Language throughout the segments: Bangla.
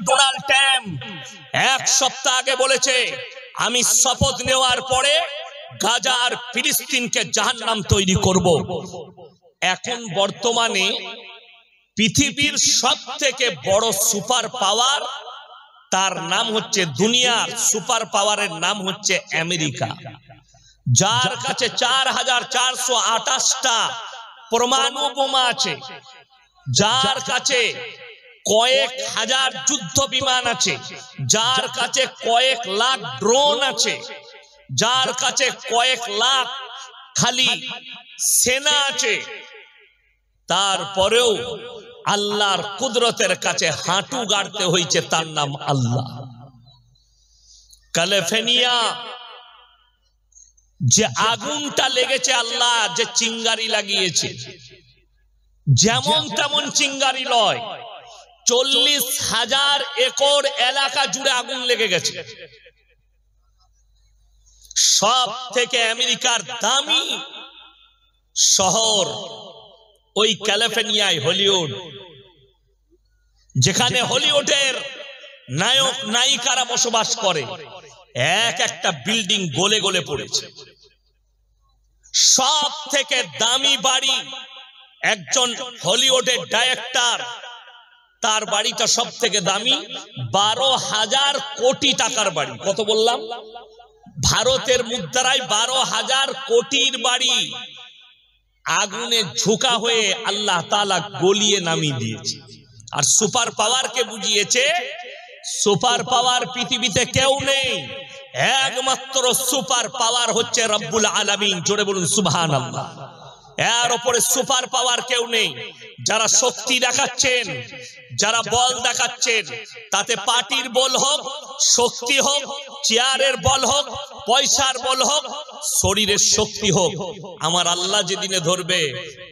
ডোনাল্ড ট্রাম্প এক সপ্তাহ আগে বলেছে আমি শপথ নেওয়ার পরে গাজা আর ফিলিস্তিনকে জাহান্নাম তৈরি করব। এখন বর্তমানে পৃথিবীর সবথেকে বড় সুপার পাওয়ার, তার নাম হচ্ছে, দুনিয়ার সুপার পাওয়ারের নাম হচ্ছে আমেরিকা, যার কাছে ৪৪২৮টা পরমাণু বোমা আছে, যার কাছে কয়েক হাজার যুদ্ধ বিমান আছে, যার কাছে কয়েক লাখ ড্রোন আছে, যার কাছে কয়েক লাখ খালি সেনা আছে, তারপরেও আল্লাহর কুদরতের কাছে হাঁটু গাড়তে হয়েছে, তার নাম আল্লাহ। ক্যালিফোর্নিয়া যে আগুনটা লেগেছে, আল্লাহ যে চিঙ্গারি লাগিয়েছে, যেমন তেমন চিঙ্গারি লয়, ৪০,০০০ একর এলাকা জুড়ে আগুন লেগে গেছে। সব থেকে আমেরিকার দামি শহর ওই ক্যালিফোর্নিয়ায় হলিউড, যেখানে হলিউডের নায়ক নায়িকারা বসবাস করে, এক একটা বিল্ডিং গলে গলে পড়েছে। সব থেকে দামি বাড়ি, একজন হলিউডের ডাইরেক্টর, তার বাড়িটা সব থেকে দামি, ১২,০০০ কোটি টাকার বাড়ি। কত বললাম? ভারতের মুদ্রায় ১২,০০০ কোটির বাড়ি আগুনে ঝোঁকা হয়ে আল্লাহ তাআলা গলিয়ে নামিয়ে দিয়েছে। আর সুপার পাওয়ারকে বুঝিয়েছে, সুপার পাওয়ার পৃথিবীতে কেউ নেই, একমাত্র সুপার পাওয়ার হচ্ছে রব্বুল আলামিন। জোরে বলুন সুবহানাল্লাহ। এর উপরে সুপার পাওয়ার কেউ নেই। যারা শক্তি দেখাচ্ছেন, যারা বল দেখাচ্ছেন, তাতে পার্টির বল হোক, শক্তি হোক, চেয়ারের বল হোক, পয়সার বল হোক, শরীরের শক্তি হোক, আমার আল্লাহ যেদিনে ধরবে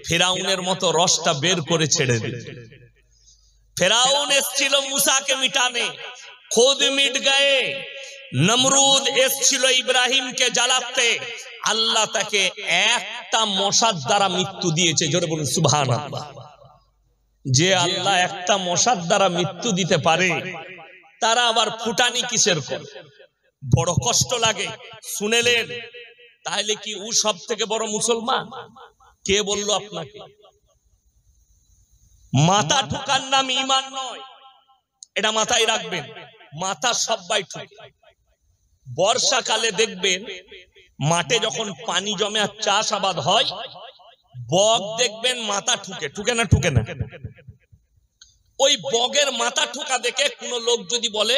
ফেরাউনের মতো রসটা বের করে ছেড়ে দেবে। ফেরাউন এসেছিল মুসাকে মিটানে, খুদ মিট গয়ে। নমরুদ এসেছিল ইব্রাহিমকে জ্বালাতে, আল্লাহ তাকে একটা মশার দ্বারা মৃত্যু দিয়েছে। জোরে বলুন সুবহানাল্লাহ। যে আল্লাহ একটা মশার দ্বারা মৃত্যু দিতে পারে, তারা আবার ফুটানি কিসের করে? বড় কষ্ট লাগে শুনেলেন, তাহলে কি ও সব থেকে বড় মুসলমান? কে বলল আপনাকে? মাথা ঠুকার নাম ঈমান নয়, এটা মাথায় রাখবেন। মাথা সবাই ঠুকে। বর্ষাকালে দেখবেন মাঠে যখন পানি জমে আর চাষাবাদ হয়, বগ দেখবেন মাথা ঠুকে, ঠুকে না? ঠুকে না? ওই বগের মাথা ঠুকা দেখে কোন লোক যদি বলে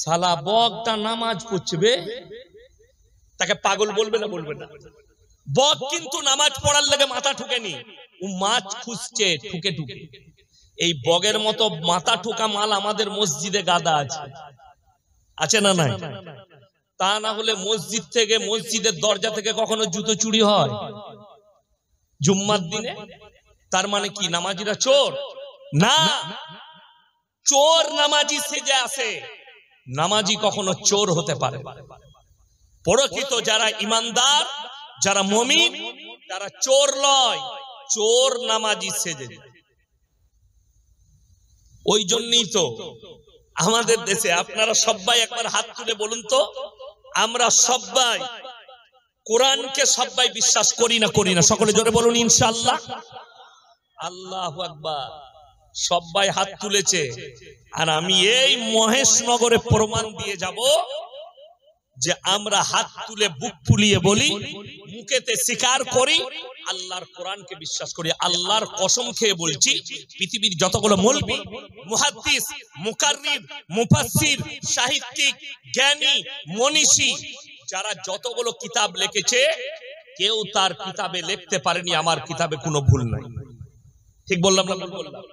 শালা বগটা নামাজ পড়ছে, তাকে পাগল বলবে না? বলবে না। বগ কিন্তু নামাজ পড়ার লেগে মাথা ঠুকেনি, ও মাছ খুঁজছে ঠুকে ঠুকে। এই বগের মতো মাথা ঠুকা মাল আমাদের মসজিদে গাদা আছে, আছে না? নাই? তা না হলে মসজিদ থেকে, মসজিদের দরজা থেকে কখনো জুতো চুরি হয় জুম্মার দিনে? তার মানে কি নামাজিরা চোর? না, চোর নামাজি সেজে আসে, নামাজি কখনো চোর হতে পারে? প্রকৃত যারা ইমানদার, যারা মুমিন, তারা চোর লয়, চোর নামাজি সেজে। ওই জন্যই তো আমাদের দেশে, আপনারা সবাই একবার হাত তুলে বলুন তো, আমরা সবাই কোরআনকে সবাই বিশ্বাস করি না? করি না? সকলে জোরে বলুন ইনশাআল্লাহ। আল্লাহু আকবার। সবাই হাত তুলেছে, আর আমি এই মহেশনগরে প্রমাণ দিয়ে যাব যে আমরা হাত তুলে বুক ফুলিয়ে বলি, মুখেতে স্বীকার করি, আল্লাহর কোরআনকে বিশ্বাস করি। আল্লাহর কসম খেয়ে বলছি, পৃথিবীর যতগুলো মৌলবি, মুহাদ্দিস, মুকাররির, মুফাসসির, সাহিত্যিক, জ্ঞানী, মনীষী, যারা যতগুলো কিতাব লিখেছে, কেউ তার কিতাবে লিখতে পারেনি আমার কিতাবে কোনো ভুল নাই। ঠিক বললাম না? বললাম।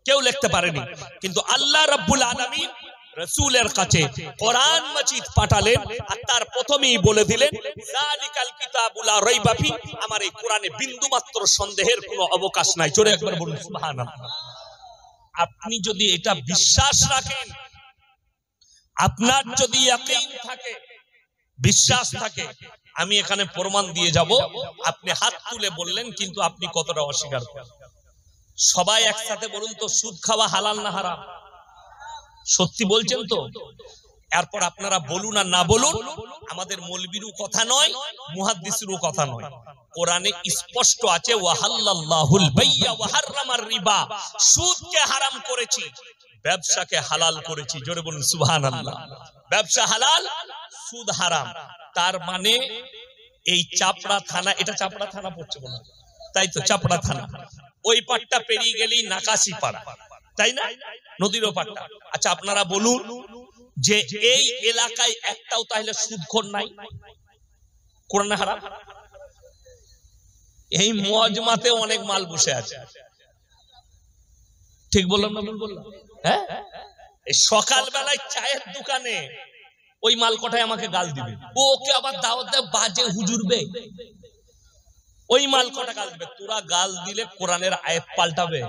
কেউ লিখতে পারেনি, কিন্তু আল্লাহ রাব্বুল আলামিন রাসূলের কাছে কোরআন মাজিদ পাঠালেন, আর তার প্রথমেই বলে দিলেন যালিকাল কিতাবু লা রাইবা ফি, আমার এই কোরআনে বিন্দু মাত্র সন্দেহের কোনো অবকাশ নাই। জোরে একবার বলুন সুবহানাল্লাহ। আপনি যদি এটা বিশ্বাস রাখেন, আপনার যদি ইয়াকিন থাকে, বিশ্বাস থাকে, আমি এখানে প্রমাণ দিয়ে যাব। আপনি হাত তুলে বললেন, কিন্তু আপনি কতটা অস্বীকার করেন? সবাই একসাথে বলুন তো, সুদ খাওয়া হালাল না হারাম? সত্যি বলছেন তো? এরপর আপনারা বলুন আর না বলুন, আমাদের মৌলবীরও কথা নয়, মুহাদ্দিসেরও কথা নয়। কোরআনে স্পষ্ট আছে ওয়াহাল্লাল্লাহুল বাইয়া ওয়া হাররামার রিবা, সুদকে হারাম করেছি, ব্যবসাকে হালাল করেছি। জোরে বলুন সুবহানাল্লাহ। ব্যবসা হালাল, সুদ হারাম। তার মানে এই চাপড়া থানা, এটা চাপড়া থানা পড়ছে বলা, তাই তো? চাপড়া থানা, ওই পাটটা পেরিয়ে গেলেই নাকাশি পাড়া, তাই না? নদীর পাটটা। আচ্ছা আপনারা বলুন যে এই এলাকায় একটাও তাহলে সুদখোর নাই? কোরআনে হারাম। এই মজমাতে অনেক মাল বসে আছে, ঠিক বললাম না ভুল বললাম? হ্যাঁ, এই সকাল বেলায় চায়ের দোকানে ওই মাল কটায় আমাকে গাল দিবে, ওকে আবার দাওয়াত দেয় বাজে হুজুরবে, ওই মাল কটা গাল দিবে। তোরা গাল দিলে কোরআনের আয়াত পাল্টাবে?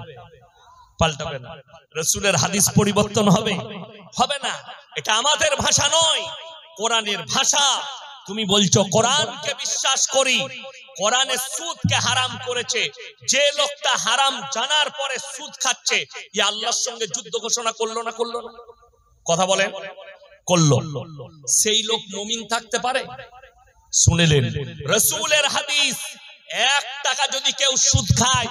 পাল্টাবে না। রাসূলের হাদিস পরিবর্তন হবে? হবে না। এটা আমাদের ভাষা নয়, কোরআনের ভাষা। তুমি বলছো কোরআনকে বিশ্বাস করি, কোরআনে সুদকে হারাম করেছে। যে লোকটা হারাম জানার পরে সুদ খাচ্ছে, ই আল্লাহর সঙ্গে যুদ্ধ ঘোষণা করলো না? করলো না? কথা বলেন, করলো। সেই লোক মুমিন থাকতে পারে? শুনলেন রাসূলের হাদিস, 1 টাকা যদি কেউ সুদ খায়,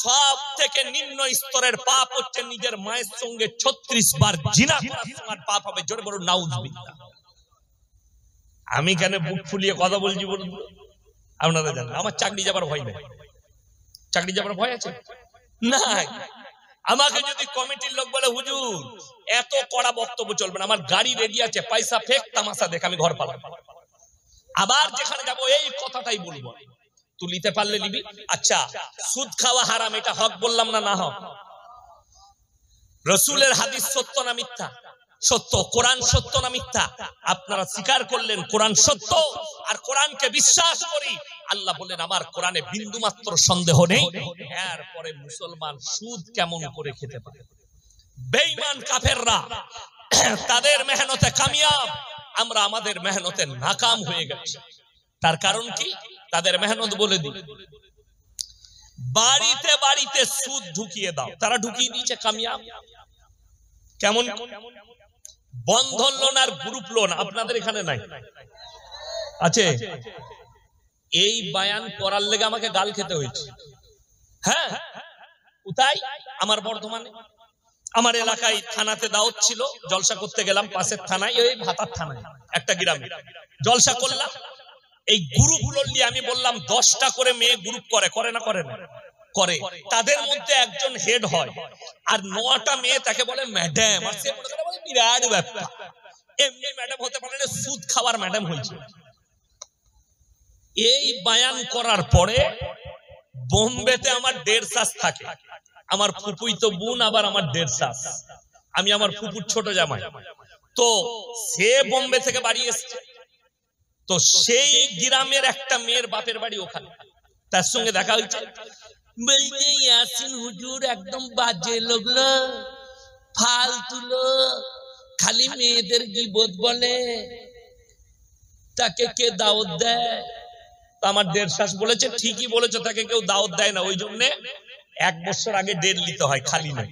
সব থেকে নিম্ন স্তরের পাপ হচ্ছে নিজের মায়ের সঙ্গে 36 বার জিনা করার পাপ হবে। জোরে বলুন নাউজুবিল্লাহ। আমি কেন বুক ফুলিয়ে কথা বলছি বলুন? আপনারা জানেন আমার চাকরি যাবার ভয় নেই। চাকরি যাবার ভয় আছে না? আমাকে যদি কমিটির লোক বলে হুজুর এত কড়া বক্তব্য চলবে না, আমার গাড়ি রেডি আছে, পয়সা ফেক তামাশা দেখ, আমি ঘর পালাম। আবার যেখানে যাবো এই কথাটাই বলবো, তুলিতে পারলে নিবি। আচ্ছা সুদ খাওয়া হারাম, এটা হক বললাম না? না হক। রাসূলের হাদিস সত্য না মিথ্যা? সত্য। কোরআন সত্য না মিথ্যা? আপনারা স্বীকার করলেন কোরআন সত্য, আর কোরআনকে বিশ্বাস করি। আল্লাহ বললেন আমার কোরআনে বিন্দু মাত্র সন্দেহ নেই। এরপরে মুসলমান সুদ কেমন করে খেতে পারে? বেঈমান কাফেররা তাদের মেহনতে কামিয়াব, আমরা আমাদের মেহনতে নাকাম হয়ে গেছি। তার কারণ কি? তাদের মেহনত বলে দিই, বাড়িতে বাড়িতে সুদ ঢুকিয়ে দাও, তারা ঢুকিয়ে দিয়েছে কামিয়াব। কেমন? বন্ধন লোন আর গ্রুপ লোন আপনাদের এখানে নাই? আছে? এই বায়ান করার লেগে আমাকে গাল খেতে হয়েছে। হ্যাঁ, কোথায়? আমার বর্ধমানে, আমার এলাকায় থানাতে দাওয়াত ছিল, জলসা করতে গেলাম পাশের থানায়, ওই ভাতার থানায় একটা গ্রামে জলসা করলাম। এই গ্রুপ লোন নিয়ে আমি বললাম 10টা করে মেয়ে গ্রুপ করে, করে না? করে না? করে। তাদের মধ্যে একজন হেড হয়, আর 9টা মেয়ে তাকে বলে ম্যাডাম, আর সে বলে বিরাট ব্যাপার, এমনি ম্যাডাম হতে পারে না, সুদ খাওয়ার ম্যাডাম হয়েছে। এই বায়ান করার পরে বোম্বেতে আমার 1.5 শ্বাস থাকে, আমার ফুপুই তো বোন, আবার আমার 1.5 শ্বাস, আমি আমার ফুপুর ছোট জামাই। তো সে বোম্বে থেকে বাড়ি এসছে, তো সেই গ্রামের একটা মেয়ের বাপের বাড়ি ওখানে, তার সঙ্গে দেখা হয়েছে। বলছে ইয়াসিন হুজুর একদম বাজে লোকলো, ফালতু লোক, খালি মেয়েদের গীবত বলে, তাকে কে দাওয়াত দেয়? আমার 1.5 শ্বাস বলেছে ঠিকই বলেছে, তাকে কেউ দাওয়াত দেয় না, ওই জন্য 1 বছর আগে ডেট নিতে হয়, খালি নয়।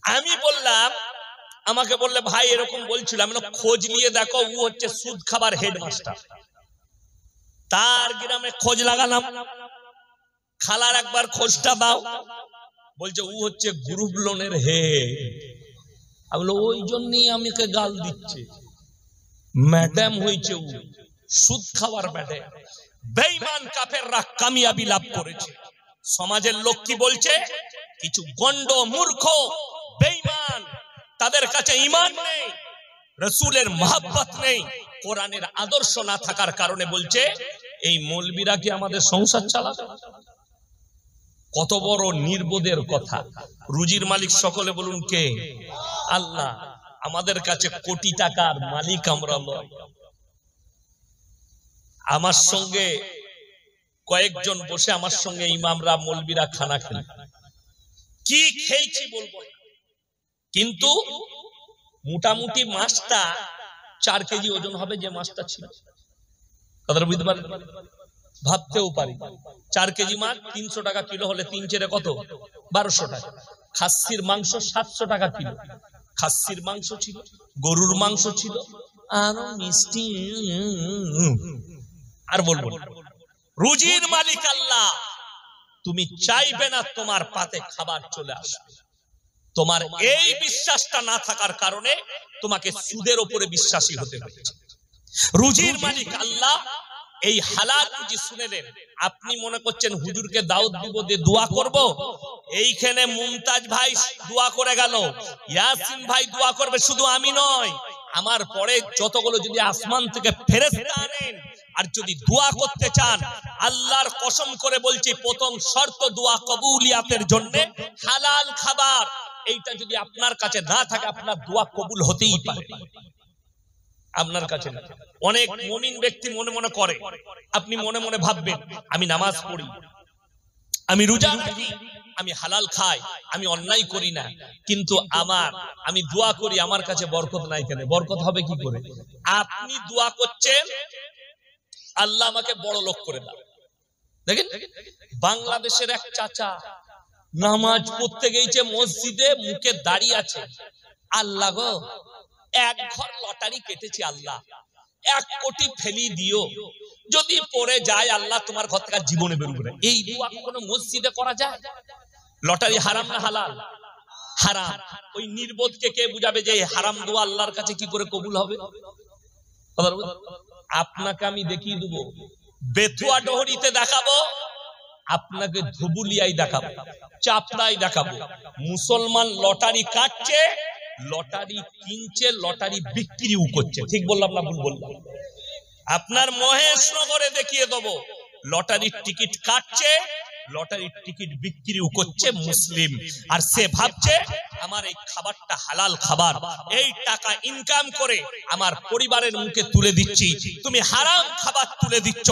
আমি বললাম, আমাকে বললে ভাই এরকম বলছিল, আমি খোঁজ নিয়ে দেখো, ও হচ্ছে সুদ খাবার হেডমাস্টার। তার গ্রামে খোঁজ লাগালাম, খালার একবার খোঁজটা দাও, বলছে ও হচ্ছে গ্রুপ লোনের হেড। আমি বললাম ওই জন্যই আমাকে গাল দিচ্ছে, ম্যাডাম হয়েছে ও, সুদ খাওয়ার ম্যাডাম। বেঈমান কাফেররা কামিয়াবি লাভ করেছে। সমাজের লোক কি বলছে? কিছু গন্ড মূর্খ বেঈমান, তাদের কাছে ঈমান নেই, রাসূলের মহব্বত নেই, কোরআনের আদর্শ না থাকার কারণে বলছে এই মৌলবীরা কি আমাদের সংসার চালাবে? কত বড় নির্বোধের কথা। রুজির মালিক সকলে বলুন কে? আল্লাহ। আমাদের কাছে কোটি টাকার মালিক আমরা নয়। আমার সঙ্গে কয়েকজন বসে আমার সঙ্গে ইমামরা মৌলবীরা খানা খেলেন, কি খেয়েছি বলবো, কিন্তু মোটামুটি মাছটা 4 কেজি ওজন হবে, যে মাছটা ছিল। কথাটা বুঝতে পারেন? ভাবতেও পারি 4 কেজি মাছ 300 টাকা কিলো হলে 3 চেরে কত? 1200 টাকা। খাসির মাংস 700 টাকা কিলো। খাসির মাংস ছিল, গরুর মাংস ছিল, আর মিষ্টি। আর বলবো না। রুজির মালিক আল্লাহ। তুমি চাইবে না তোমার পাতে খাবার চলে আসবে। তোমার এই বিশ্বাসটা না থাকার কারণে তোমাকে সুদের উপরে বিশ্বাসী হতে হয়েছে। রুজির মালিক আল্লাহ। এই হালাল রুজি শুনেলেন। আপনি মনে করছেন হুজুরকে দাওয়াত দিব, দিয়ে দোয়া করব। এইখানে মুমতাজ ভাই দোয়া করে গেল, ইয়াসিন ভাই দোয়া করবে, শুধু আমি নয়, আমার পরে যতগুলো যদি আসমান থেকে ফেরেশতা আনেন আর যদি দোয়া করতে চান, আল্লাহর কসম করে বলছি, প্রথম শর্ত দোয়া কবুলিয়াতের জন্য হালাল খাবার। এইটা যদি আপনার কাছে না থাকে, আপনার দোয়া কবুল হতেই পারে আপনার কাছে না। অনেক মুমিন ব্যক্তি মনে মনে করে, আপনি মনে মনে ভাববেন আমি নামাজ পড়ি, আমি রোজা রাখি, আমি হালাল খাই, আমি অন্যায় করি না, কিন্তু আমি দোয়া করি, আমার কাছে বরকত নাই কেন? বরকত হবে কি করে? আপনি দোয়া করছেন আল্লাহ আমাকে বড় লোক করে দাও। দেখেন বাংলাদেশের এক চাচা নামাজ পড়তে গিয়েছে মসজিদে, মুখে দাঁড়িয়ে আছে, আল্লাহ গো এক ঘর লটারি কেটেছি, আল্লাহ 1 কোটি ফেলি দিও, যদি পড়ে যায় আল্লাহ তোমার ঘর থেকে জীবনে বেরোবে না। এই দোয়া কোনো মসজিদে করা যায়? লটারি হারাম না হালাল? হারাম। ওই নির্বোধকে কে বুঝাবে যে হারাম দোয়া আল্লাহর কাছে কি করে কবুল হবে? আপনাকে আমি দেখিয়ে দেবো, বেথুয়া ডহরিতে দেখাবো, আপনাকে ধুবুলিয়ায় দেখাবো, চাপড়ায় দেখাবো। মুসলমান লটারি কাটছে, লটারি কিনছে, লটারি বিক্রিও করছে। ঠিক বললাম না ভুল বললাম? আপনার মহেশনগরে দেখিয়ে দেবো, লটারির টিকিট কাটছে, লটারির টিকিট বিক্রিও করছে মুসলিম। আর সে ভাবছে আমার এই খাবারটা হালাল খাবার, এই টাকা ইনকাম করে আমার পরিবারের মুখে তুলে দিচ্ছি। তুমি হারাম খাবার তুলে দিচ্ছ।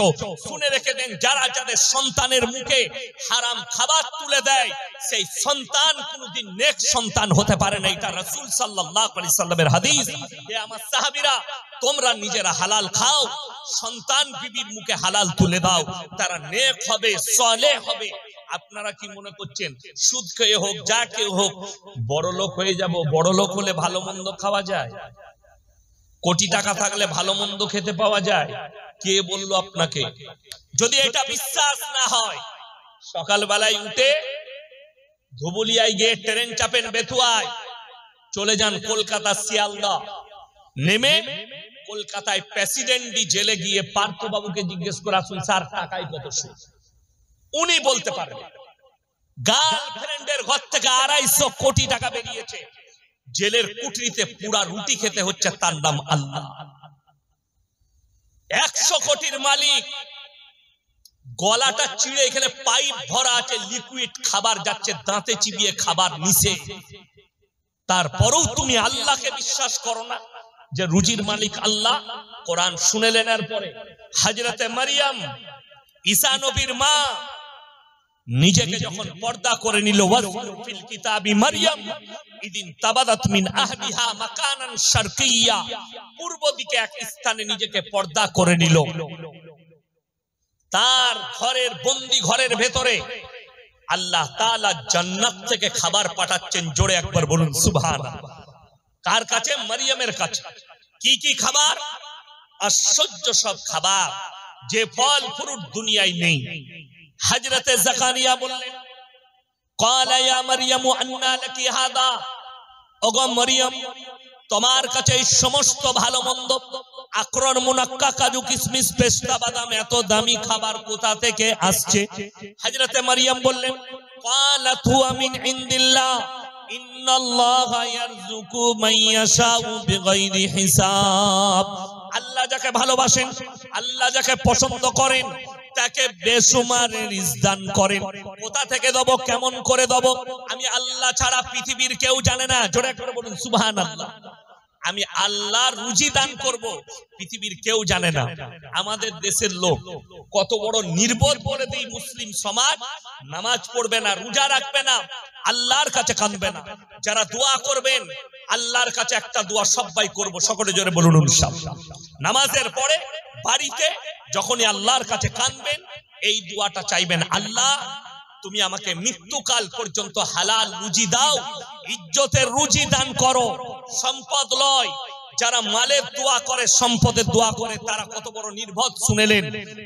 শুনে রেখে দেন, যারা যাদের সন্তানের মুখে হারাম খাবার তুলে দেয়, সেই সন্তান কোনোদিন নেক সন্তান হতে পারে না। এটা রাসূল সাল্লাল্লাহু আলাইহি সাল্লামের হাদিস। হে আমার সাহাবীরা, তোমরা নিজেরা হালাল খাও, সন্তান বিবির মুখে হালাল তুলে দাও, তারা নেক হবে, সালেহ হবে। আপনারা কি মনে করছেন সুদ খেয়ে হোক, যা কেউ হোক, বড় লোক হয়ে যাব? বড় লোক হলে ভালো মন্দ খাওয়া যায়? কোটি টাকা থাকলে ভালো মন্দ খেতে পাওয়া যায়? কে বললো আপনাকে? যদি এটা বিশ্বাস না হয়, সকালবেলায় উঠে ধুবুলিয়ায় গিয়ে ট্রেন চাপেন, বেথুয়ায় চলে যান কলকাতা শিয়ালদা, নেমে কলকাতায় প্রেসিডেন্টি জেলে গিয়ে পার্থবাবুকে জিজ্ঞেস করে আসুন, স্যার টাকায় কত সুদ? উনি বলতে পারবেন। গার্লফ্রেন্ডের ঘর থেকে 250 কোটি টাকা বেরিয়েছে, জেলের কুঠরিতে পুরা রুটি খেতে হচ্ছে, তার নাম আল্লাহ। 100 কোটির মালিক, গলাটা চিড়ে এখানে পাইপ ভরা আছে, লিকুইড খাবার যাচ্ছে, দাঁতে চিবিয়ে খাবার নিছে। তারপরেও তুমি আল্লাহকে বিশ্বাস করো না যে রুজির মালিক আল্লাহ? কোরআন শুনেলেন। এরপরে হযরতে মারিয়াম, ঈসা নবীর মা, নিজেকে যখন পর্দা করে নিল, ওয়াজকুর কিতাবি মারিয়াম ইদিন তাবাদাত মিন আহলিহা মাকানান শারকিয়্যা, পূর্ব দিকে এক স্থানে নিজেকে পর্দা করে নিল। তার ঘরের, বন্দি ঘরের ভেতরে আল্লাহ তাআলা জান্নাত থেকে খাবার পাঠাচ্ছেন। জোরে একবার বলুন সুবহানাল্লাহ। কার কাছে? মারিয়ামের কাছে। কি কি খাবার? আশ্চর্য সব খাবার, যে ফল ফ্রুট দুনিয়ায় নেই। হযরতে জাকারিয়া বললেন, ক্বালা ইয়া মারইয়ামু আন্না লাকি হাদা, ওগো মারইয়াম, তোমার কাছে এই সমস্ত ভালো মন্দ, আকরন, মুনাক্কা, কাজু, কিশমিশ, পেস্তা, বাদাম, এত দামি খাবার কোথা থেকে আসছে? হযরতে মারইয়াম বললেন, ক্বালাত হুয়া মিন ইনদিল্লাহ, ইন্নাল্লাহা ইয়ারযুকু মান ইয়াশাউ বিগাইরি হিসাব। আল্লাহ যাকে ভালোবাসেন, আল্লাহ যাকে পছন্দ করেন, তাকে বেসুমার রিজক দান করেন। কোথা থেকে দেব, কেমন করে দেব, আমি আল্লাহ ছাড়া পৃথিবীর কেউ জানে না। জোরে করে বলুন সুবহানাল্লাহ। আমি আল্লাহ রুজি দান করব, পৃথিবীর কেউ জানে না। আমাদের দেশের লোক কত বড় নির্বোধ বলে দেই, মুসলিম সমাজ নামাজ পড়বে না, রোজা রাখবে না, আল্লাহর কাছে কাঁদবে না। যারা দোয়া করবেন আল্লাহর কাছে একটা দোয়া সবাই করব, সকলে জোরে বলুন ইনশাআল্লাহ। নামাজের পরে বাড়িতে যখনই আল্লাহর কাছে কাঁদবেন, এই দোয়াটা চাইবেন, আল্লাহ তুমি আমাকে মৃত্যুকাল পর্যন্ত হালাল রুজি দাও, ইজ্জতের রুজি দান করো, সম্পদ লয়। যারা মালের দোয়া করে, সম্পদের দোয়া করে, তারা কত বড় নির্বোধ শুনেলেন।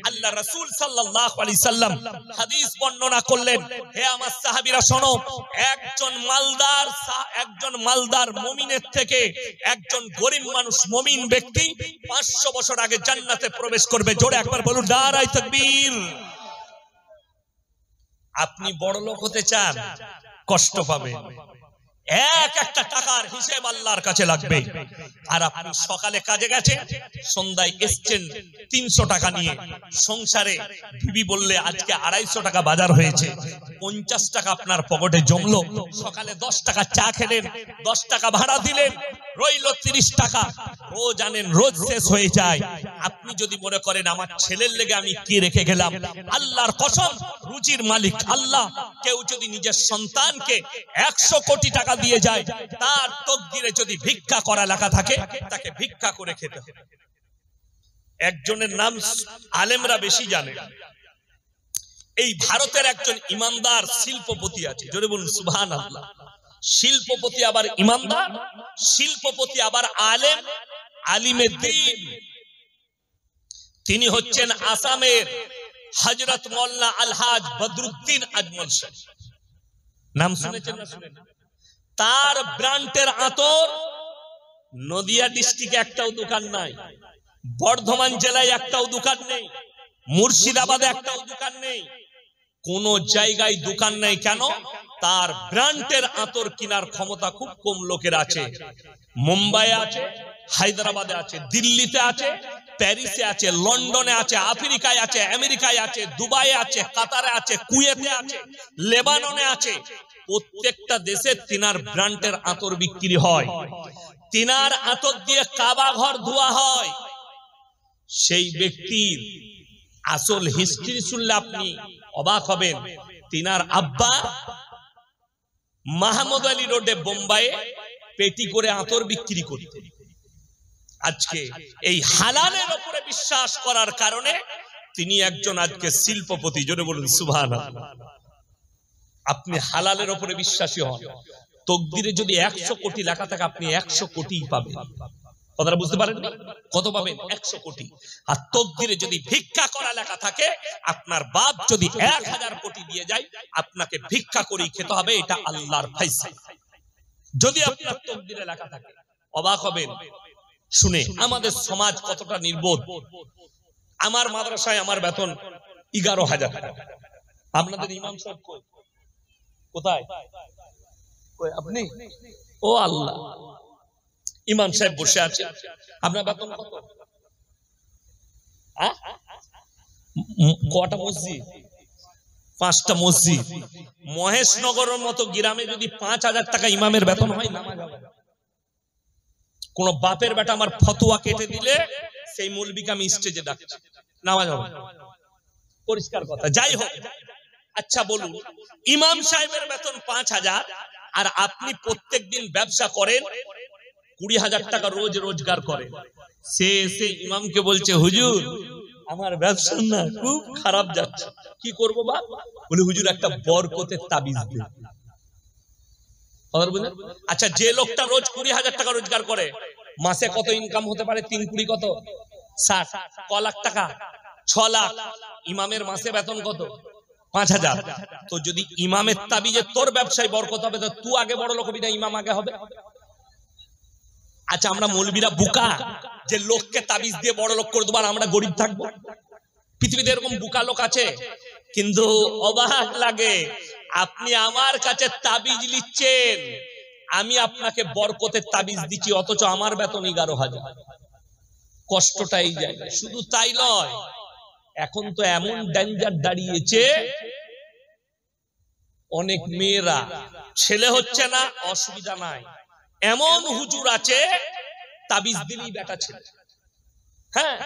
আল্লাহ রাসূল সাল্লাল্লাহু আলাইহি সাল্লাম হাদিস বর্ণনা করলেন, হে আমার সাহাবীরা শোনো, একজন মালদার মুমিনের থেকে একজন গরীব মানুষ মুমিন ব্যক্তি 500 বছর আগে জান্নাতে প্রবেশ করবে। জোরে একবার বলুন নারায়ে তাকবীর। আপনি বড় লোক হতে চান, কষ্ট পাবেন। একটা টাকার হিসেব আল্লাহর কাছে লাগবে। আর আপনি সকালে কাজে গেছেন, সন্ধ্যায় এসছেন 300 টাকা নিয়ে, সংসারে বিবি বললে আজকে 250 টাকা বাজার হয়েছে, 50 টাকা আপনার পকেটে জমলো। সকালে 10 টাকা চা খেলেন, 10 টাকা ভাড়া দিলেন, রইল 30 টাকা। রোজ আনেন, রোজ শেষ হয়ে যায়। আপনি যদি মনে করেন আমার ছেলের লেগে আমি কি রেখে গেলাম, আল্লাহর কসম, রুজির মালিক আল্লাহ। কেউ যদি নিজের সন্তানকে 100 কোটি টাকা দিয়ে যায়, তার তকদিরে যদি ভিক্ষা করা লেখা থাকে, তাকে ভিক্ষা করে খেতে হবে। একজনের নাম আলেমরা বেশি জানে। এই ভারতের একজন ইমানদার শিল্পপতি আছে, জোরে বলুন সুবহানাল্লাহ। শিল্পপতি আবার ইমানদার, শিল্পপতি আবার আলেম, আলিমে দ্বীন। তিনি হচ্ছেন আসামের হযরত মাওলানা আলহাজ বদরুদ্দিন আজমল সাহেব। নাম শুনেছেন না? শুনেন। তার ব্র্যান্ডের আতর নদিয়া ডিস্ট্রিক্টে একটাও দোকান নাই, বর্ধমান জেলায় একটাও দোকান নেই, মুর্শিদাবাদে একটাও দোকান নেই, কোন জায়গায় দোকান নেই। কেন? তার ব্র্যান্ডের আতর কেনার ক্ষমতা খুব কম লোকের আছে। মুম্বাইয়ে আছে, হায়দ্রাবাদে আছে, দিল্লিতে আছে, প্যারিসে আছে, লন্ডনে আছে, আফ্রিকায় আছে, আমেরিকায় আছে, দুবাইয়ে আছে, কাতারে আছে, কুয়েতে আছে, লেবাননে আছে। প্রত্যেকটা দেশে তিনার ব্র্যান্ডের আতর বিক্রি হয়। তিনার আতর দিয়ে কাবা ঘর ধোয়া হয়। সেই ব্যক্তির আসল হিস্ট্রি শুনলে আপনি অবাক হবেন। তিনার আব্বা মাহমুদ আলী রোডে বোম্বাইয়ে পেটি করে আতর বিক্রি করতেন। আজকে এই হালালের উপরে বিশ্বাস করার কারণে তিনি একজন আজকে শিল্পপতি। জোরে বলুন সুবহানাল্লাহ। আপনি হালালের উপরে বিশ্বাসী হন, তকদিরে যদি 100 কোটি লেখা থাকে, আপনি 100 কোটি পাবেন। কথাটা বুঝতে পারেন? কত পাবেন? 100 কোটি। আর তকদিরে যদি ভিক্ষা করা লেখা থাকে, আপনার বাপ যদি 1000 কোটি দিয়ে যায়, আপনাকে ভিক্ষা করেই খেতে হবে। এটা আল্লাহর ফয়সালা। যদি আপনার তকদিরে লেখা থাকে, অবাক হবেন শুনে আমাদের সমাজ কতটা নির্বোধ। আমার মাদ্রাসায় আমার বেতন 11,000 টাকা। আপনাদের ইমাম সাহেব কোথায়? আপনি? ও আল্লাহ, ইমাম সাহেব বসে আছে। আপনার বেতন কত? কটা মসজিদ? 5টা মসজিদ। মহেশনগরের মতো গ্রামে যদি 5,000 টাকা ইমামের বেতন হয়, নামাজ হবে না। কোন বাপের বেটা আমার ফতোয়া কেটে দিলে সেই মৌলবীকে আমি স্টেজে ডাকছি, নামাজ হবে না। পরিষ্কার কথা। যাই হোক, আচ্ছা বলুন, ইমাম সাহেবের বেতন 5,000, আর আপনি প্রত্যেকদিন ব্যবসা করেন, 20,000 টাকা রোজ রোজগার করেন। সে এসে ইমামকে বলছে, হুজুর আমার ব্যবসা না খুব খারাপ যাচ্ছে, কি করবো বাপ? বলে, হুজুর একটা বরকতের তাবিজ দিন। আচ্ছা, যে লোকটা রোজ 20,000 টাকা রোজগার করে, মাসে কত ইনকাম হতে পারে? 3 কোটি কত? 60। ক লাখ টাকা? 6 লাখ। ইমামের মাসে বেতন কত? 5,000। তো যদি ইমামের তাবিজে তোর ব্যবসায় বরকত হবে, তো তুই আগে বড় লোক হবি না ইমাম আগে হবে? আচ্ছা, আমরা মৌলবীরা বোকা যে লোককে তাবিজ দিয়ে বড় লোক করে দেবো আর আমরা গরিব থাকবো? পৃথিবীতে এরকম বোকা লোক আছে। কিন্তু অবাক লাগে, আপনি আমার কাছে তাবিজ নিচ্ছেন, আমি আপনাকে বরকতের তাবিজ দিচ্ছি, অথচ আমার বেতন 11,000। কষ্টটাই যায়। শুধু তাই নয়, এখন তো এমন ডেঞ্জার দাঁড়িয়েছে, অনেক মেয়েরা ছেলে হচ্ছে না, অসুবিধা নাই, এমন হুজুর আছে তাবিজ দিলেই বেটা ছেলে। হ্যাঁ,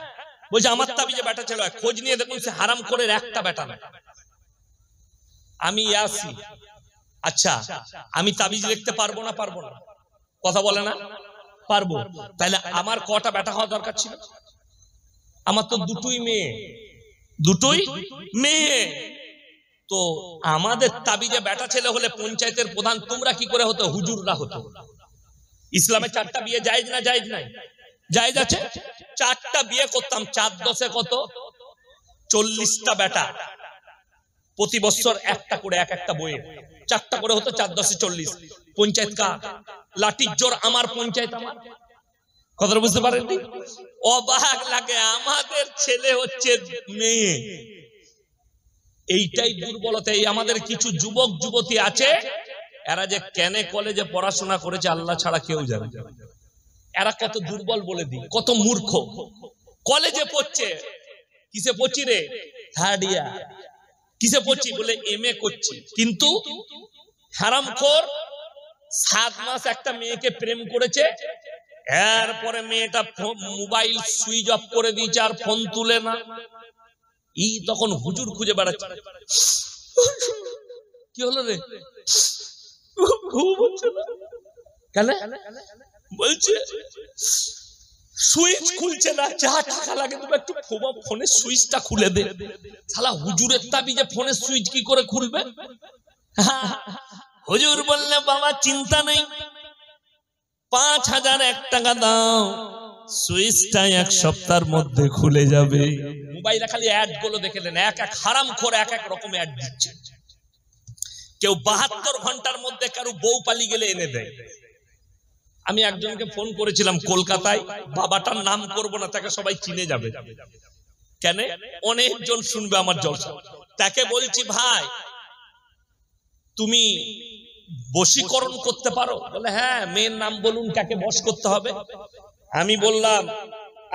বলছে আমার তাবিজে বেটা ছেলে হয়। খোঁজ নিয়ে দেখুন, সে হারাম করে একটা বেটা না। আমি আসি, আচ্ছা আমি তাবিজ লিখতে পারবো না? পারবো না। কথা বলে না? পারবো। তাহলে আমার কটা বেটা হওয়া দরকার ছিল? আমার তো দুটোই মেয়ে, দুটোই মেয়ে। তো আমাদের তাবিজে বেটা ছেলে হলে পঞ্চায়েতের প্রধান তোমরা কি করে হতো? হুজুররা হতো। ইসলামে 4টা বিয়ে জায়েজ না জায়েজ নাই? জায়েজ আছে। 4টা বিয়ে করতাম, 4 10 কত? 40টা বেটা, প্রতি বছর একটা করে এক একটা বইয়ে 4টা করে হতো, 4 10 40। পঞ্চায়েত কার? লাঠির জোর আমার পঞ্চায়েত আমার। কথাটা বুঝতে পারেননি? অবাক লাগে, আমাদের ছেলে হচ্ছে মেয়ে। এইটাই দুর্বলতা। এই আমাদের কিছু যুবক যুবতী আছে, এরা যে কেন কলেজে পড়াশোনা করেছে আল্লাহ ছাড়া কেউ জানে। এরা কত দুর্বল বলে দিই, কত মূর্খ। কলেজে পড়ছে, কিসে পড়ছি রে? 3rd ইয়ার। কিসে পড়ছি? বলে MA করছি। কিন্তু হারামখোর 7 মাস একটা মেয়েকে প্রেম করেছে, এরপরে মেয়েটা মোবাইল সুইচ অফ করে দিয়েছে, আর ফোন তুলে না। তখন হুজুর খুঁজে বেড়াচ্ছে, কি হলো রে? কেন? বলছে সুইচ খুলছে না, যা টাকা লাগে তুমি একটু ফোনের সুইচটা খুলে দে। শালা হুজুরের তাবিজে ফোনের সুইচ কি করে খুলবে? হুজুর বললে বাবা চিন্তা নেই, 5001 টাকা দাও, সুইচটা 1 সপ্তাহের মধ্যে খুলে যাবে। মোবাইলে খালি অ্যাড গুলো দেখে নেন, এক এক হারামখোর এক এক রকম অ্যাড দিচ্ছে। কেউ 72 ঘন্টার মধ্যে কারো বউ পালিয়ে গেলে এনে দেয়। আমি একজনকে ফোন করেছিলাম কলকাতায়, বাবাটার নাম করব না, তাকে সবাই চিনে যাবে। কেন? অনেকজন শুনবে আমার জলসা। তাকে বলছি ভাই তুমি বশীকরণ করতে পারো? বলে হ্যাঁ। মেয়ের নাম বলুন, কাকে বশ করতে হবে? আমি বললাম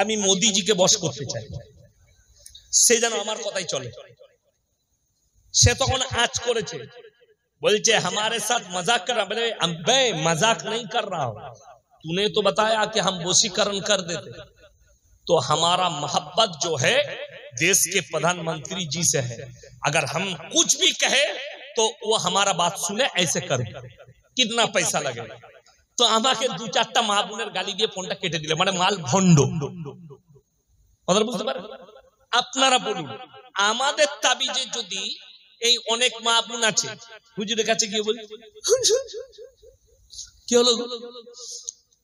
আমি মোদিজিকে বশ করতে চাই, সে যেন আমার কথাই চলে। সে তখন আজ করেছে, বলছে हमारे साथ मजाक कर रहा। बोले अबे मजाक नहीं कर रहा हूं, तूने तो बताया कि हम वशीकरण कर देते। तो हमारा मोहब्बत जो है देश के प्रधानमंत्री जी से है, अगर हम कुछ भी कहे तो वो हमारा बात सुने, ऐसे कर दे, कितना पैसा लगेगा। तो আমাকে 2-4টা মা বোনের গালি দিয়ে ফোনটা কেটে দিলে, মানে মাল ভণ্ড। কথা বুঝতে পারেন? আপনারা বলুন, আমাদের তাবিজে যদি এই অনেক মা বোন আছে, হুজুরের কাছে গিয়ে বলি কি হলো,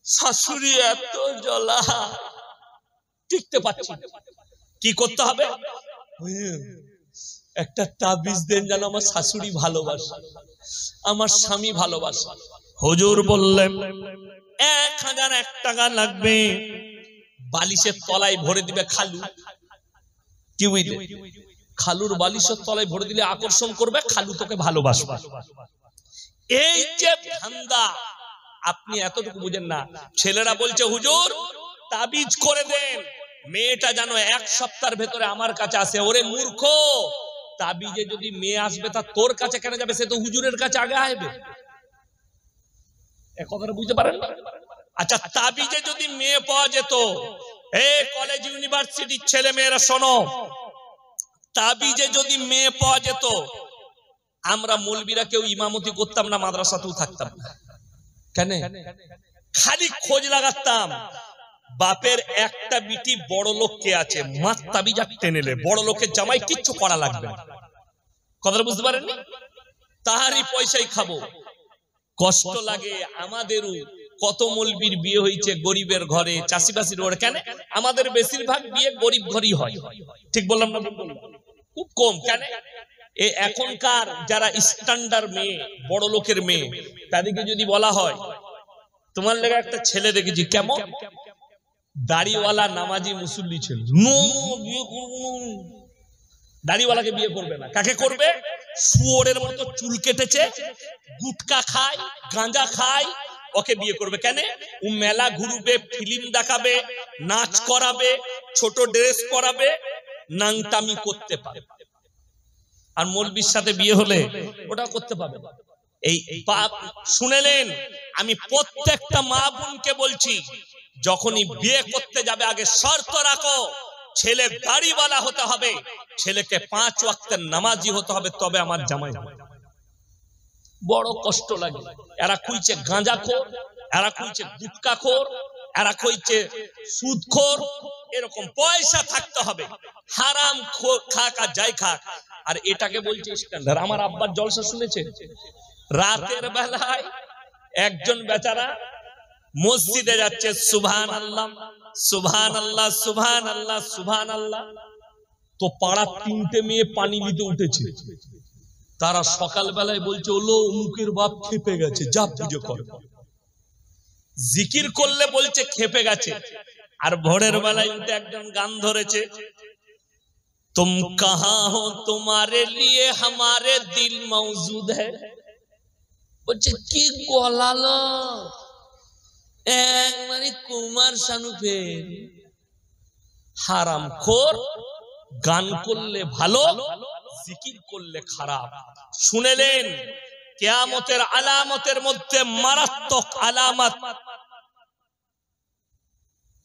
শাশুড়ি এত জ্বলা, টিকতে পারছি, কি করতে হবে? একটা তাবিজ দেন যেন আমার শাশুড়ি ভালোবাসে, আমার স্বামী ভালোবাসে। হুজুর বললেন 1001 টাকা লাগবে, বালিশের তলায় ভরে দিবে খালু। কি বুঝলে? খালুর বালিশের তলায় ভরে দিলে আকর্ষণ করবে, খালু তোকে ভালোবাসবে। এই যে ধান্দা, আপনি এতটুকু বুঝেন না। ছেলেরা বলছে হুজুর তাবিজ করে দেন, মেয়েটা যেন 1 সপ্তাহের ভেতরে আমার কাছে আসে। ওরে মূর্খ, তাবিজে যদি মেয়ে আসবে তা তোর কাছে কেন যাবে? সে তো হুজুরের কাছে আগে আসবে। এ কথাটা বুঝতে পারেন? আচ্ছা, তাবিজে যদি মেয়ে পাওয়া যেত, এই কলেজ ইউনিভার্সিটির ছেলে মেয়েরা শোনো, তাবিজে যদি মেয়ে পাওয়া যেত, আমরা মৌলবীরা কেউ ইমামতি করতাম না, মাদ্রাসাতেও থাকতাম না। কেন? খালি খোঁজ লাগাতাম, বাপের একটা বিটি বড় লোক কে আছে, মাত তাবিজ টেনেলে বড় লোকের জামাই কিচ্ছু করা লাগবে না। কথাটা বুঝতে পারেননি? তাহারই পয়সাই খাবো। কষ্ট লাগে আমাদেরও। কত মৌলবীর বিয়ে হয়েছে গরিবের ঘরে, চাষিবাসীর ঘরে। কেন? আমাদের বেশিরভাগ বিয়ে গরিব ঘরই হয়। ঠিক বললাম না? খুব কম। কেন? এখনকার যারা স্ট্যান্ডার্ড মেয়ে, বড় লোকের মেয়ে, তাদেরকে যদি বলা হয় তোমার লেগে একটা ছেলে দেখেছি, কেমন দাড়িওয়ালা নামাজি মুসল্লি ছিল, নো বিয়ে করবো না, দাড়িওয়ালাকে বিয়ে করবে না। কাকে করবে? শুয়োরের মতো চুল কেটেছে, গুটকা খায়, গাঁজা খায়, ওকে বিয়ে করবে। কেন? ও মেলা ঘুরবে, ফিল্ম দেখাবে, নাচ করাবে, ছোট ড্রেস পরাবে, নাংটামি করতে পারে। আর মৌলবীর সাথে বিয়ে হলে ওটা করতে পাবে। এই পাপ শুনেলেন? আমি প্রত্যেকটা মা বোনকে বলছি, যখনই বিয়ে করতে যাবে আগে শর্ত রাখো, ছেলে দাড়িওয়ালা হতে হবে, ছেলেকে 5 ওয়াক্তের নামাজি হতে হবে, তবে আমার জামাই হবে। বড় কষ্ট লাগে। এরা কইছে গাঁজাখোর, এরা কইছে গুটকাখোর, এরা কইছে সুদখোর। এরকম পয়সা থাকতে হবে, হারাম খাক আর যাই খাক, আর এটাকে বলছে স্ট্যান্ডার্ড। আমার আব্বার জলসা শুনেছে, রাতের বেলায় একজন বেচারা মসজিদে যাচ্ছে, সুবহানাল্লাহ সুবহানাল্লাহ সুবহানাল্লাহ সুবহানাল্লাহ। তো পাড়ার 3টে মেয়ে পানি নিতে উঠেছে, তারা সকাল বেলায় বলছে ওলো অমুকের বাপ খেপে গেছে, যা পুজো করে। জিকির করলে বলছে খেপে গেছে। আর ভোরের বেলায় উঠে একজন গান ধরেছে, तुम कहाँ हो तुम्हारे लिए हमारे दिल मौजूद है। বলছে কি গলালো একবারে কুমার শানু ফের। হারামখোর, গান করলে ভালো, জিকির করলে খারাপ। শুনেলেন কিয়ামতের আলামতের মধ্যে মারাত্মক আলামত,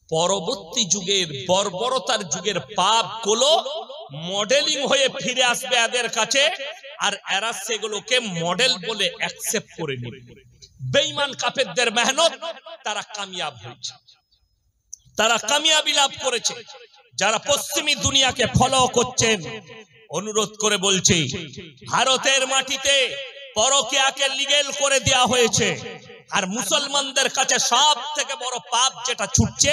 পরবর্তী যুগের বর্বরতার যুগের পাপগুলো মডেলিং হয়ে ফিরে আসবে এদের কাছে, আর এরা সেগুলোকে মডেল বলে অ্যাকসেপ্ট করে নেবে। বেঈমান কাফেরদের মেহনত, তারা কামিয়াব হয়েছে, তারা কামিয়াবি লাভ করেছে। যারা পশ্চিমী দুনিয়াকে ফলো করছেন, অনুরোধ করে বলছি, ভারতের মাটিতে পরকীয়াকে লিগ্যাল করে দেওয়া হয়েছে। আর মুসলমানদের কাছে সব থেকে বড় পাপ যেটা ছুটছে,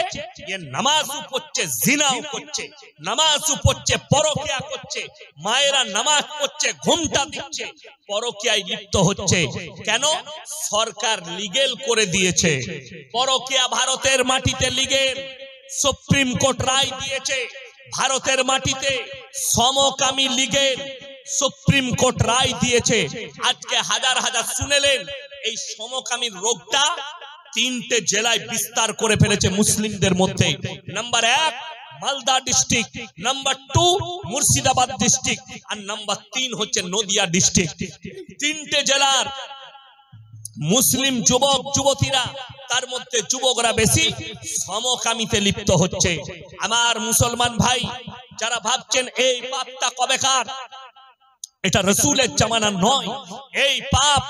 এ নামাজও পড়ছে, জিনাও করছে, নামাজও পড়ছে, পরকীয়া করছে, মায়েরা নামাজ পড়ছে, ঘুমটা দিচ্ছে, পরকীয়ায় লিপ্ত হচ্ছে। কেন? সরকার লিগ্যাল করে দিয়েছে পরকীয়া। ভারতের মাটিতে লিগ্যাল, সুপ্রিম কোর্ট রায় দিয়েছে। ভারতের মাটিতে সমকামী লিগ্যাল, সুপ্রিম কোর্ট রায় দিয়েছে। আজকে হাজার হাজার শুনেলেন, এই সমকামীর রোগটা 3টে জেলায় বিস্তার করে ফেলেছে মুসলিমদের মধ্যে। Number 1 Malda district, number 2 Murshidabad district, আর নাম্বার 3 হচ্ছে নদিয়া ডিস্ট্রিক্ট। 3টে জেলার মুসলিম যুবক যুবতীরা, তার মধ্যে যুবকরা বেশি, সমকামীতে লিপ্ত হচ্ছে। আমার মুসলমান ভাই যারা ভাবছেন এই পাপটা কবেকার, এটা রাসূলের জামানার নয়, এই পাপ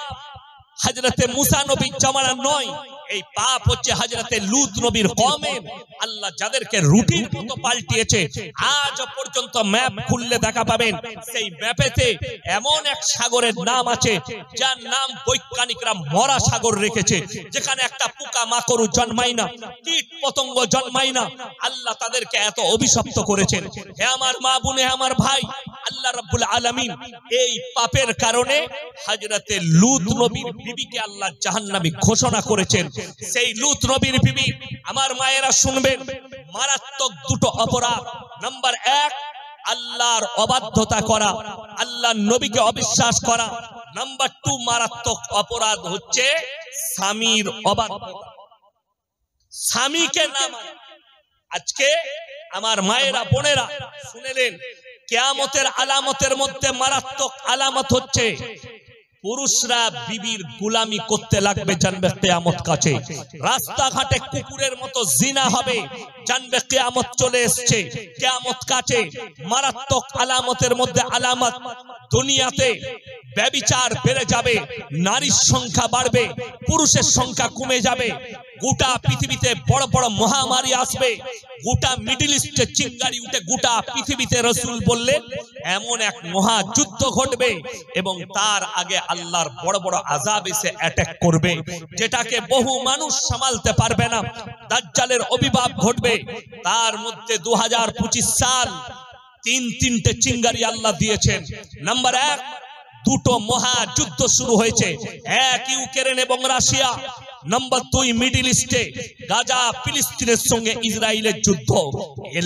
হযরতে মুসা নবীর জামানার নয়, এই পাপ হচ্ছে হযরতে লূত নবীর কওমের। আল্লাহ যাদেরকে রুটির মতো পাল্টিয়েছে, আজ পর্যন্ত ম্যাপ খুললে দেখা পাবেন, সেই ম্যাপেতে এমন এক সাগরের নাম আছে যার নাম বৈজ্ঞানিকরা মরা সাগর রেখেছে, যেখানে একটা পোকা মাকড় জন্মায় না, কীট পতঙ্গ জন্মায় না। আল্লাহ তাদেরকে এত অভিশপ্ত করেছেন। হে আমার মা বোনে, আমার ভাই, আল্লাহ রাব্বুল আলামিন এই পাপের কারণে হযরতে লূত নবীর বিবিকে আল্লাহ জাহান্নামী ঘোষণা করেছেন। সেই লূত নবীর বিবি, আমার মায়েরা শুনবেন, মারাত্মক 2টো অপরাধ। নাম্বার 1 আল্লাহর অবাধ্যতা করা, আল্লাহর নবীকে অবিশ্বাস করা। নাম্বার 2 মারাত্মক অপরাধ হচ্ছে স্বামীর অবাধ্যতা, স্বামীকে না মানা। আজকে আমার মায়েরা বোনেরা শুনেলেন, কিয়ামতের আলামতের মধ্যে মারাত্মক আলামত হচ্ছে পুরুষরা বিবির গোলামি করতে লাগবে, জানবে কিয়ামত কাছে। রাস্তাঘাটে কুকুরের মতো জিনা হবে, জানবে কিয়ামত চলে এসেছে, কিয়ামত কাছে। মারাত্মক আলামতের মধ্যে আলামত, দুনিয়াতে ব্যভিচার বেড়ে যাবে, নারীর সংখ্যা বাড়বে, পুরুষের সংখ্যা কমে যাবে। গোটা পৃথিবীতে বড় বড় মহামারী আসবে, গোটা মিডল ইস্টে চিঙ্গারি উঠে গোটা পৃথিবীতে। রাসূল বললেন এমন এক মহাযুদ্ধ ঘটবে, এবং তার আগে আল্লাহর বড় বড় আযাব এসে অ্যাটাক করবে, যেটাকে বহু মানুষ সামালতে পারবে না। দাজ্জালের আবির্ভাব ঘটবে। তার মধ্যে 2025 সাল 3টে চিঙ্গারি আল্লাহ দিয়েছেন। নাম্বার 1 2টো মহাযুদ্ধ শুরু হয়েছে, এক ইউক্রেন এবং রাশিয়া। নাম্বার 2 মিডল ইস্টে গাজা ফিলিস্তিনের সঙ্গে ইসরায়েলের যুদ্ধ।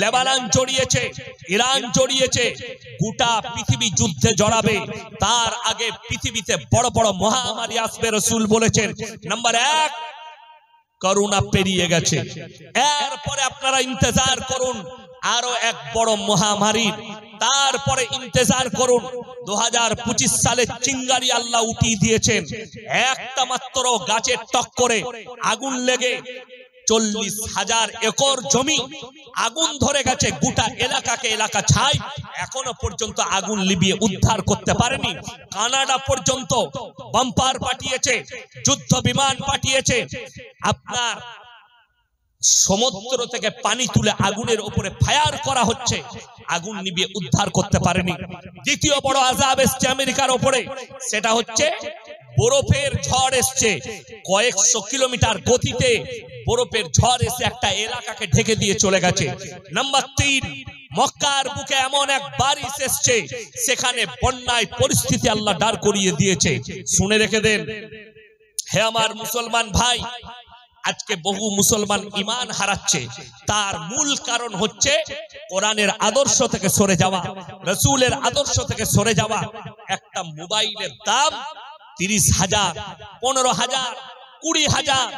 লেবানন জড়িয়েছে, ইরান জড়িয়েছে, গোটা পৃথিবী যুদ্ধে জড়াবে। তার আগে পৃথিবীতে বড় বড় মহামারী আসবে। রাসূল বলেছেন নাম্বার 1 করোনা পেরিয়ে গেছে, এরপরে আপনারা ইন্তজার করুন আরো এক বড় মহামারী। তারপরে ইন্তজার করুন 2025 সালে চিঙ্গারি আল্লাহ উঠিয়ে দিয়েছেন। একটা মাত্র গাছের টক্করে আগুন লেগে 40,000 একর জমি আগুন ধরে গেছে, গোটা এলাকাকে এলাকা ছাই। এখনো পর্যন্ত আগুন লিভিয়ে উদ্ধার করতে পারেনি। কানাডা পর্যন্ত বাম্পার পাঠিয়েছে, যুদ্ধ বিমান পাঠিয়েছে। আপনার সমুদ্র থেকে পানি তুলে আগুনের উপরে ফায়ার করা হচ্ছে, আগুন নিভিয়ে উদ্ধার করতে পারেনি। দ্বিতীয় বড় আযাব এসছে আমেরিকার উপরে, সেটা হচ্ছে বরফের ঝড় এসছে। কয়েকশো কিলোমিটার গতিতে বরফের ঝড় এসে একটা এলাকাকে ঢেকে দিয়ে চলে গেছে। নাম্বার 3, মক্কার বুকে এমন এক বারিশ এসছে, সেখানে বন্যায় পরিস্থিতি আল্লাহ দাঁড় করিয়ে দিয়েছে। শুনে রেখে দেন হে আমার মুসলমান ভাই, আজকে বহু মুসলমান ঈমান হারাচ্ছে, তার মূল কারণ হচ্ছে কোরআনের আদর্শ থেকে সরে যাওয়া, রাসূলের আদর্শ থেকে সরে যাওয়া। একটা মোবাইলের দাম 30,000, 15,000, 20,000।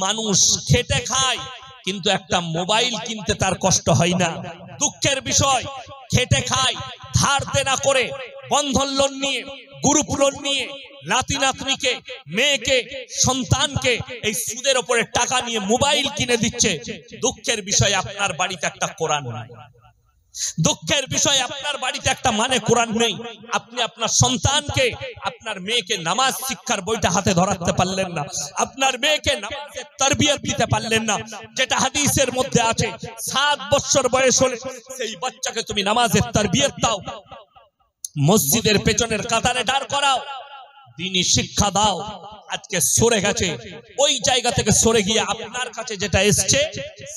মানুষ খেটে খায়, কিন্তু একটা মোবাইল কিনতে তার কষ্ট হয় না। দুঃখের বিষয়, খেটে খায়, ধার দেনা করে, বন্ধন লোন নিয়ে, গ্রুপ লোন নিয়ে, নাতি নাতনিকে, মেয়েকে, সন্তানকে এই সুদের উপরে টাকা নিয়ে মোবাইল কিনে দিচ্ছে। দুঃখের বিষয়, আপনার বাড়িতে একটা কোরআন নাই। দুঃখের বিষয়, আপনার বাড়িতে একটা মানে কোরআন নেই। আপনি আপনার সন্তানকে, আপনার মেয়েকে নামাজ শিক্ষার বইটা হাতে ধরাতে পারলেন না, আপনার মেয়েকে নামাজের তারবিয়ত দিতে পারলেন না। যেটা হাদিসের মধ্যে আছে, 7 বছর বয়স হলে সেই বাচ্চাকে তুমি নামাজের তারবিয়ত দাও, মসজিদের পেছনের কাতারে দাঁড় করাও, দ্বীনি শিক্ষা দাও। আজকে সরে গেছে, ওই জায়গা থেকে সরে গিয়ে আপনার কাছে যেটা এসছে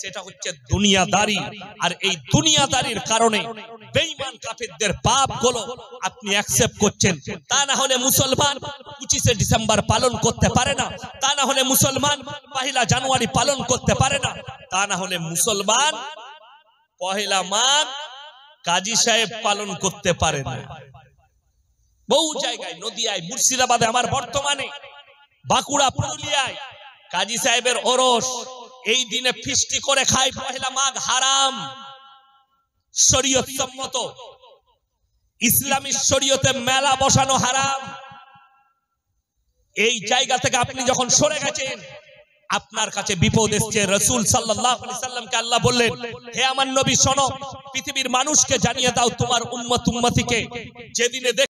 সেটা হচ্ছে দুনিয়াদারি। আর এই দুনিয়াদারির কারণে বেঈমান কাফেরদের পাপগুলো আপনি অ্যাকসেপ্ট করছেন। তা না হলে মুসলমান 25শে ডিসেম্বর পালন করতে পারে না, তা না হলে মুসলমান 1 জানুয়ারি পালন করতে পারে না, তা না হলে মুসলমান 1 মাঘ কাজী সাহেব পালন করতে পারে না। বহু জায়গায়, নদিয়ায়, মুর্শিদাবাদে, আমার বর্তমানে বাঁকুড়া, পুরুলিয়ায় কাজী সাহেবের ওরস, এই দিনে ফিস্টি করে খায়। 1 মাঘ হারাম, শরীয়ত সম্মত, ইসলামী শরীয়তে মেলা বসানো হারাম। এই জায়গা থেকে আপনি যখন সরে গেছেন, আপনার কাছে বিপদ এসছে। রাসূল সাল্লাল্লাহু আলাইহি সাল্লামকে আল্লাহ বললেন, হে আমার নবী শোনো, পৃথিবীর মানুষকে জানিয়ে দাও তোমার উম্মত উম্মতিকে যেদিনে